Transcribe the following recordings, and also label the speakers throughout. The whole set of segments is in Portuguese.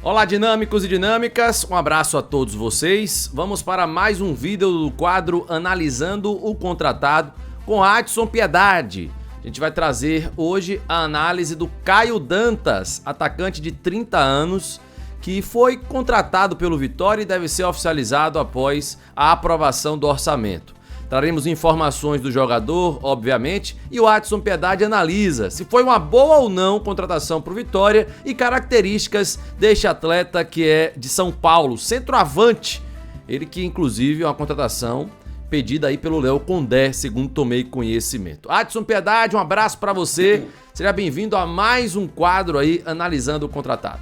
Speaker 1: Olá, dinâmicos e dinâmicas, um abraço a todos vocês. Vamos para mais um vídeo do quadro Analisando o Contratado com Adson Piedade. A gente vai trazer hoje a análise do Caio Dantas, atacante de 30 anos, que foi contratado pelo Vitória e deve ser oficializado após a aprovação do orçamento. Traremos informações do jogador, obviamente, e o Adson Piedade analisa se foi uma boa ou não contratação para o Vitória e características deste atleta que é de São Paulo, centroavante. Ele que, inclusive, é uma contratação pedida aí pelo Léo Condé, segundo tomei conhecimento. Adson Piedade, um abraço para você. Seja bem-vindo a mais um quadro aí, analisando o contratado.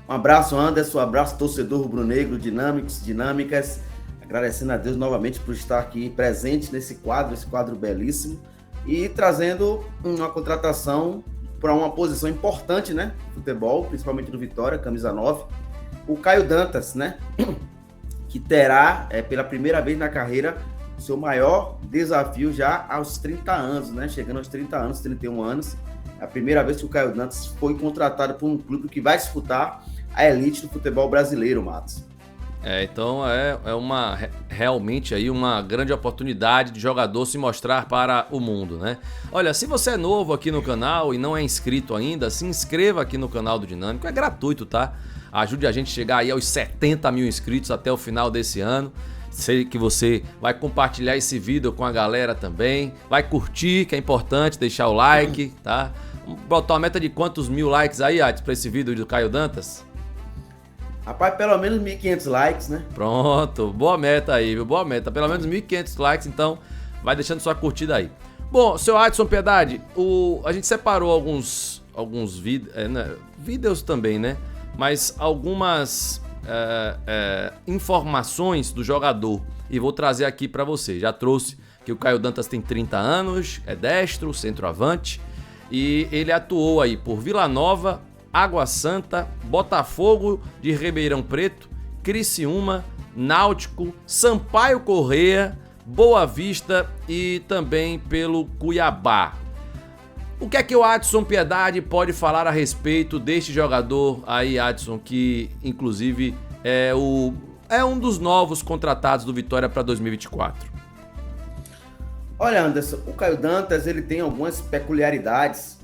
Speaker 2: Um abraço, Anderson, um abraço, torcedor rubro-negro, dinâmicos, dinâmicas. Agradecendo a Deus novamente por estar aqui presente nesse quadro belíssimo e trazendo uma contratação para uma posição importante, né? Futebol, principalmente do Vitória, camisa 9. O Caio Dantas, né? Que terá, pela primeira vez na carreira, seu maior desafio já aos 30 anos, né? Chegando aos 30 anos, 31 anos. É a primeira vez que o Caio Dantas foi contratado por um clube que vai disputar a elite do futebol brasileiro, Matos.
Speaker 1: Então é realmente aí uma grande oportunidade de jogador se mostrar para o mundo, né? Olha, se você é novo aqui no canal e não é inscrito ainda, se inscreva aqui no canal do Dinâmico, é gratuito, tá? Ajude a gente a chegar aí aos 70 mil inscritos até o final desse ano. Sei que você vai compartilhar esse vídeo com a galera também, vai curtir, que é importante, deixar o like, tá? Vamos botar uma meta de quantos mil likes aí, Adson, para esse vídeo do Caio Dantas?
Speaker 2: Rapaz, pelo menos 1.500 likes, né?
Speaker 1: Pronto, boa meta aí, viu? Boa meta. Pelo menos 1.500 likes, então vai deixando sua curtida aí. Bom, seu Adson Piedade, a gente separou alguns vídeos também, né? Mas algumas informações do jogador e vou trazer aqui para você. Já trouxe que o Caio Dantas tem 30 anos, é destro, centroavante e ele atuou aí por Vila Nova, Água Santa, Botafogo de Ribeirão Preto, Criciúma, Náutico, Sampaio Corrêa, Boa Vista e também pelo Cuiabá. O que é que o Adson Piedade pode falar a respeito deste jogador aí, Adson, que inclusive é um dos novos contratados do Vitória para 2024?
Speaker 2: Olha, Anderson, o Caio Dantas ele tem algumas peculiaridades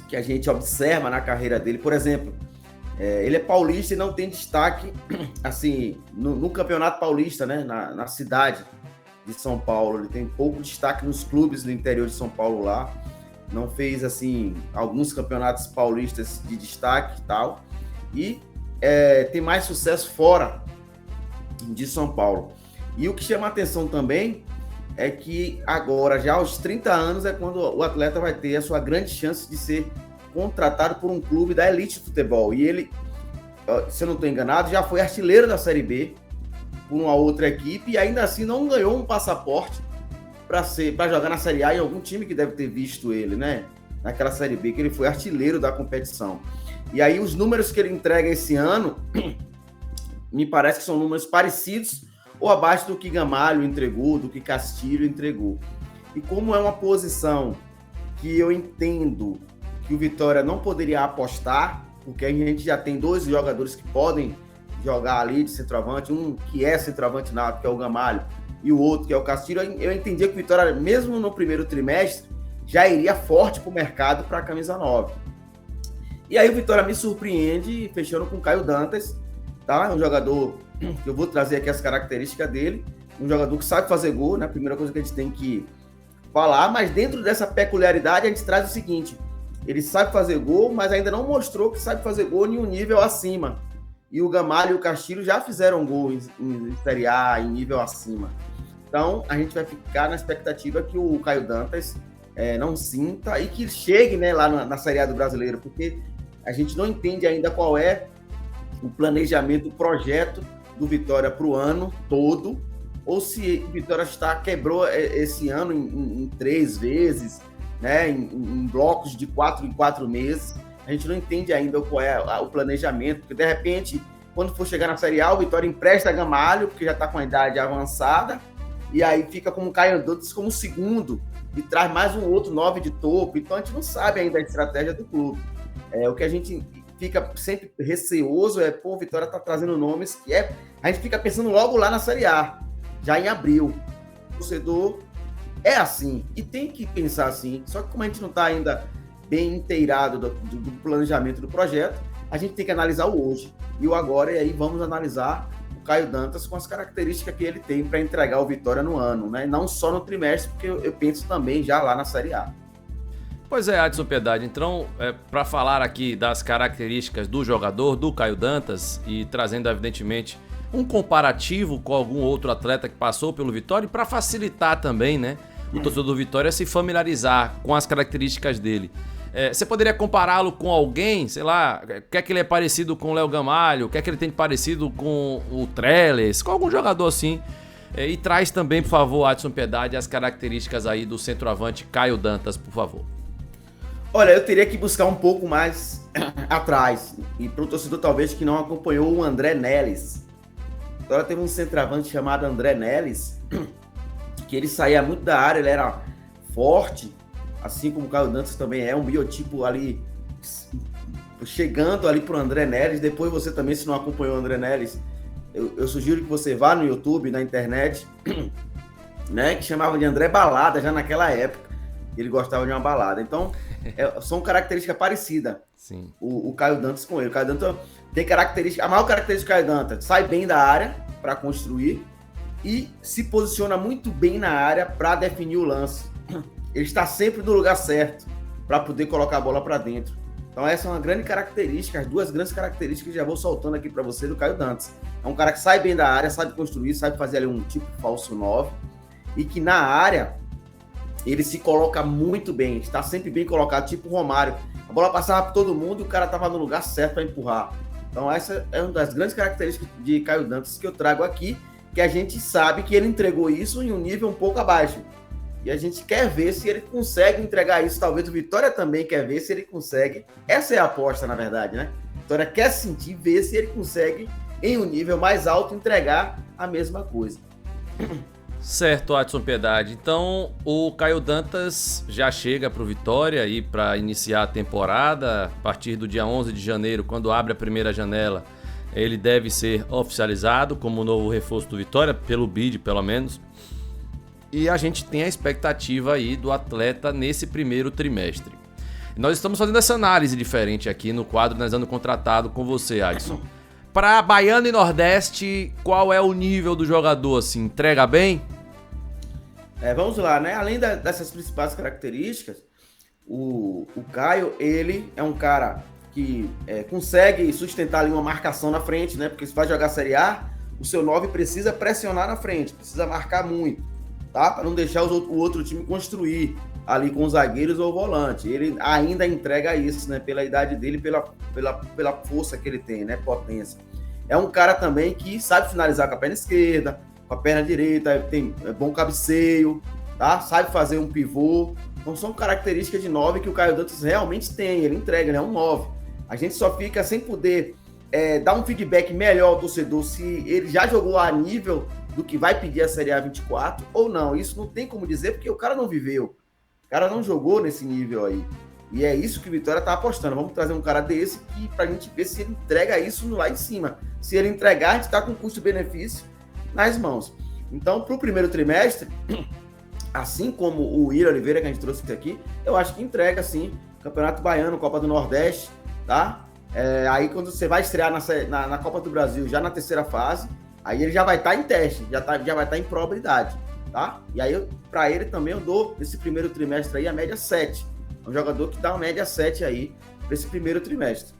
Speaker 2: que a gente observa na carreira dele. Por exemplo, ele é paulista e não tem destaque assim no Campeonato Paulista, né? Na cidade de São Paulo. Ele tem pouco destaque nos clubes do interior de São Paulo lá. Não fez assim alguns campeonatos paulistas de destaque e tal. E tem mais sucesso fora de São Paulo. E o que chama a atenção também é que agora, já aos 30 anos, é quando o atleta vai ter a sua grande chance de ser contratado por um clube da elite de futebol. E ele, se eu não estou enganado, já foi artilheiro da Série B por uma outra equipe e ainda assim não ganhou um passaporte para jogar na Série A em algum time que deve ter visto ele, né? Naquela Série B, que ele foi artilheiro da competição. E aí os números que ele entrega esse ano, me parece que são números parecidos ou abaixo do que Gamalho entregou, do que Castilho entregou. E como é uma posição que eu entendo que o Vitória não poderia apostar, porque a gente já tem dois jogadores que podem jogar ali de centroavante, um que é centroavante nato, que é o Gamalho, e o outro que é o Castilho, eu entendia que o Vitória, mesmo no primeiro trimestre, já iria forte para o mercado para a camisa 9. E aí o Vitória me surpreende, fechando com o Caio Dantas, tá? Um jogador que eu vou trazer aqui as características dele, um jogador que sabe fazer gol, né? A primeira coisa que a gente tem que falar, mas dentro dessa peculiaridade a gente traz o seguinte: ele sabe fazer gol, mas ainda não mostrou que sabe fazer gol em um nível acima. E o Gamalho e o Castilho já fizeram gol em Série A, em nível acima. Então, a gente vai ficar na expectativa que o Caio Dantas não sinta e que chegue, né, lá na Série A do Brasileiro, porque a gente não entende ainda qual é o planejamento, o projeto do Vitória para o ano todo, ou se o Vitória quebrou esse ano em 3 vezes, né, em blocos de 4 em 4 meses. A gente não entende ainda qual é o planejamento, porque de repente, quando for chegar na Série A, o Vitória empresta Gamalho, porque já está com a idade avançada, e aí fica como Caio Dantas como segundo, e traz mais um outro 9 de topo. Então a gente não sabe ainda a estratégia do clube. O que a gente fica sempre receoso pô, Vitória tá trazendo nomes que a gente fica pensando logo lá na Série A, já em abril. O torcedor é assim, e tem que pensar assim, só que como a gente não tá ainda bem inteirado do planejamento do projeto, a gente tem que analisar o hoje e o agora, e aí vamos analisar o Caio Dantas com as características que ele tem para entregar o Vitória no ano, né? Não só no trimestre, porque eu penso também já lá na Série A.
Speaker 1: Pois é, Adson Piedade, então, para falar aqui das características do jogador, do Caio Dantas, e trazendo, evidentemente, um comparativo com algum outro atleta que passou pelo Vitória, e para facilitar também, né, o torcedor do Vitória se familiarizar com as características dele. Você poderia compará-lo com alguém, sei lá, quer que ele é parecido com o Léo Gamalho, quer que ele tem parecido com o Trellis, com algum jogador assim, e traz também, por favor, Adson Piedade, as características aí do centroavante Caio Dantas, por favor.
Speaker 2: Olha, eu teria que buscar um pouco mais atrás, e para o torcedor talvez que não acompanhou o André Neles. Agora teve um centroavante chamado André Neles, que ele saía muito da área, ele era forte, assim como o Caio Dantas também é, um biotipo ali, chegando ali pro André Neles. Depois você também, se não acompanhou o André Neles, eu sugiro que você vá no YouTube, na internet, né, que chamava de André Balada, já naquela época, ele gostava de uma balada. Então, são características parecidas.
Speaker 1: Sim.
Speaker 2: O Caio Dantas com ele. O Caio Dantas tem característica, a maior característica do Caio Dantas, sai bem da área para construir e se posiciona muito bem na área para definir o lance. Ele está sempre no lugar certo para poder colocar a bola para dentro. Então essa é uma grande característica, as duas grandes características que já vou soltando aqui para você do Caio Dantas. É um cara que sai bem da área, sabe construir, sabe fazer ali um tipo falso 9 e que na área ele se coloca muito bem, está sempre bem colocado, tipo o Romário. A bola passava por todo mundo e o cara estava no lugar certo para empurrar. Então essa é uma das grandes características de Caio Dantas que eu trago aqui, que a gente sabe que ele entregou isso em um nível um pouco abaixo. E a gente quer ver se ele consegue entregar isso. Talvez o Vitória também quer ver se ele consegue. Essa é a aposta, na verdade, né? O Vitória quer sentir, ver se ele consegue, em um nível mais alto, entregar a mesma coisa.
Speaker 1: Certo, Adson Piedade. Então, o Caio Dantas já chega para o Vitória aí para iniciar a temporada. A partir do dia 11 de janeiro, quando abre a primeira janela, ele deve ser oficializado como novo reforço do Vitória, pelo BID, pelo menos. E a gente tem a expectativa aí do atleta nesse primeiro trimestre. Nós estamos fazendo essa análise diferente aqui no quadro Analisando Contratado com você, Adson. Para Baiano e Nordeste, qual é o nível do jogador, assim? Entrega bem?
Speaker 2: Vamos lá, né? Além dessas principais características, o Caio, ele é um cara que consegue sustentar ali uma marcação na frente, né? Porque se vai jogar Série A, o seu 9 precisa pressionar na frente, precisa marcar muito, tá? Para não deixar o outro time construir ali com os zagueiros ou o volante. Ele ainda entrega isso, né? Pela idade dele, pela força que ele tem, né? Potência. É um cara também que sabe finalizar com a perna esquerda, com a perna direita, tem bom cabeceio, tá? Sabe fazer um pivô. Então são características de 9 que o Caio Dantas realmente tem. Ele entrega, ele é um 9. A gente só fica sem poder dar um feedback melhor ao torcedor se ele já jogou a nível do que vai pedir a Série A 24 ou não. Isso não tem como dizer, porque o cara não viveu. O cara não jogou nesse nível aí. E é isso que o Vitória tá apostando. Vamos trazer um cara desse pra gente ver se ele entrega isso lá em cima. Se ele entregar, a gente tá com custo-benefício nas mãos. Então, pro primeiro trimestre, assim como o Ira Oliveira, que a gente trouxe aqui, eu acho que entrega, sim. Campeonato Baiano, Copa do Nordeste, tá? Aí quando você vai estrear na Copa do Brasil, já na terceira fase, aí ele já vai estar em teste, já vai estar em probabilidade, tá? E aí, para ele também, eu dou, nesse primeiro trimestre aí, a média 7. É um jogador que dá uma média 7 aí, para esse primeiro trimestre.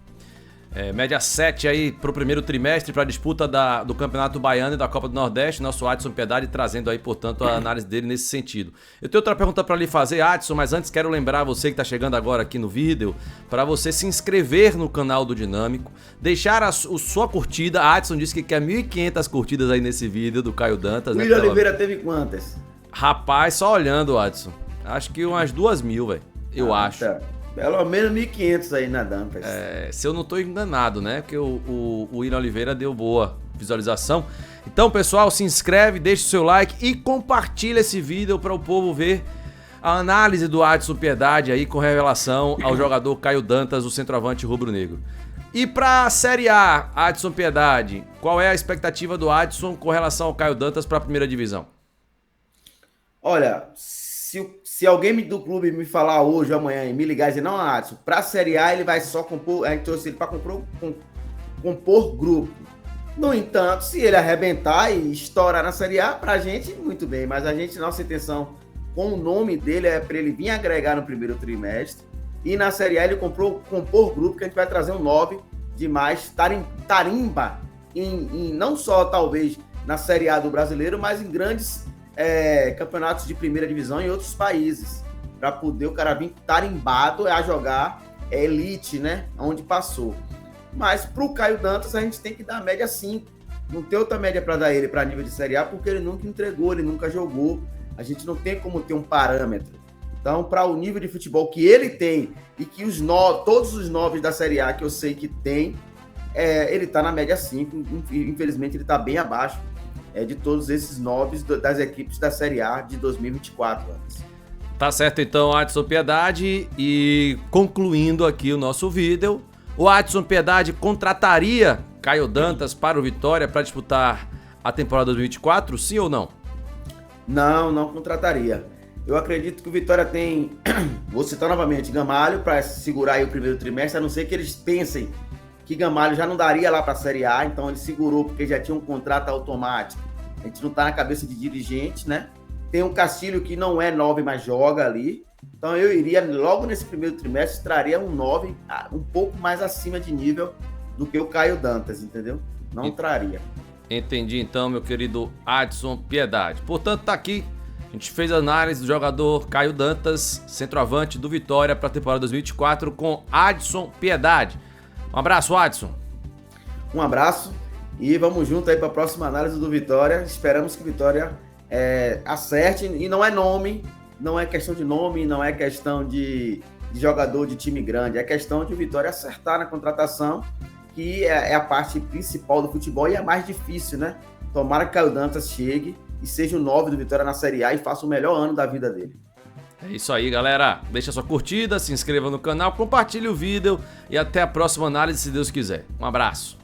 Speaker 1: Média 7 aí pro primeiro trimestre para a disputa do Campeonato Baiano e da Copa do Nordeste. Nosso Adson Piedade trazendo aí, portanto, a análise dele nesse sentido. Eu tenho outra pergunta para lhe fazer, Adson, mas antes quero lembrar você que está chegando agora aqui no vídeo, para você se inscrever no canal do Dinâmico, deixar a sua curtida. A Adson disse que quer 1.500 curtidas aí nesse vídeo do Caio Dantas.
Speaker 2: O William Oliveira teve quantas?
Speaker 1: Rapaz, só olhando, Adson. Acho que umas 2.000, velho. Eu acho.
Speaker 2: Tá. Pelo menos 1.500 aí na Dantas.
Speaker 1: Se eu não tô enganado, né? Porque o William Oliveira deu boa visualização. Então, pessoal, se inscreve, deixa o seu like e compartilha esse vídeo para o povo ver a análise do Adson Piedade aí com revelação ao jogador Caio Dantas, o centroavante rubro-negro. E para a Série A, Adson Piedade, qual é a expectativa do Adson com relação ao Caio Dantas para a primeira divisão?
Speaker 2: Olha, se alguém do clube me falar hoje ou amanhã e me ligar e dizer, não, Adson, para a Série A ele vai só compor, a gente trouxe ele para compor grupo. No entanto, se ele arrebentar e estourar na Série A, pra gente, muito bem. Mas nossa intenção com o nome dele é para ele vir agregar no primeiro trimestre. E na Série A ele compor grupo, que a gente vai trazer um 9 de mais tarimba, não só talvez na Série A do brasileiro, mas em grandes campeonatos de primeira divisão em outros países. Para poder o cara vir tarimbado a jogar elite, né? Onde passou. Mas para o Caio Dantas a gente tem que dar a média 5. Não tem outra média para dar ele para nível de Série A, porque ele nunca entregou, ele nunca jogou. A gente não tem como ter um parâmetro. Então, para o nível de futebol que ele tem e que todos os 9 da Série A que eu sei que tem, ele está na média 5. Infelizmente, ele está bem abaixo de todos esses 9 das equipes da Série A de 2024.
Speaker 1: Tá certo, então, Adson Piedade. E concluindo aqui o nosso vídeo, o Adson Piedade contrataria Caio Dantas para o Vitória para disputar a temporada 2024, sim ou não?
Speaker 2: Não contrataria. Eu acredito que o Vitória tem, vou citar novamente, Gamalho para segurar aí o primeiro trimestre, a não ser que eles pensem que Gamalho já não daria lá para a Série A, então ele segurou porque já tinha um contrato automático. A gente não está na cabeça de dirigente, né? Tem um Castilho que não é 9, mas joga ali. Então eu iria, logo nesse primeiro trimestre, traria um 9 um pouco mais acima de nível do que o Caio Dantas, entendeu? Não traria.
Speaker 1: Entendi então, meu querido Adson Piedade. Portanto, tá aqui. A gente fez a análise do jogador Caio Dantas, centroavante do Vitória para a temporada 2024 com Adson Piedade. Um abraço, Adson.
Speaker 2: Um abraço e vamos junto aí para a próxima análise do Vitória. Esperamos que o Vitória acerte, e não é nome, não é questão de nome, não é questão de jogador de time grande, é questão de o Vitória acertar na contratação, que é a parte principal do futebol e é a mais difícil, né? Tomara que Caio Dantas chegue e seja o 9 do Vitória na Série A e faça o melhor ano da vida dele.
Speaker 1: É isso aí, galera. Deixa sua curtida, se inscreva no canal, compartilhe o vídeo e até a próxima análise, se Deus quiser. Um abraço.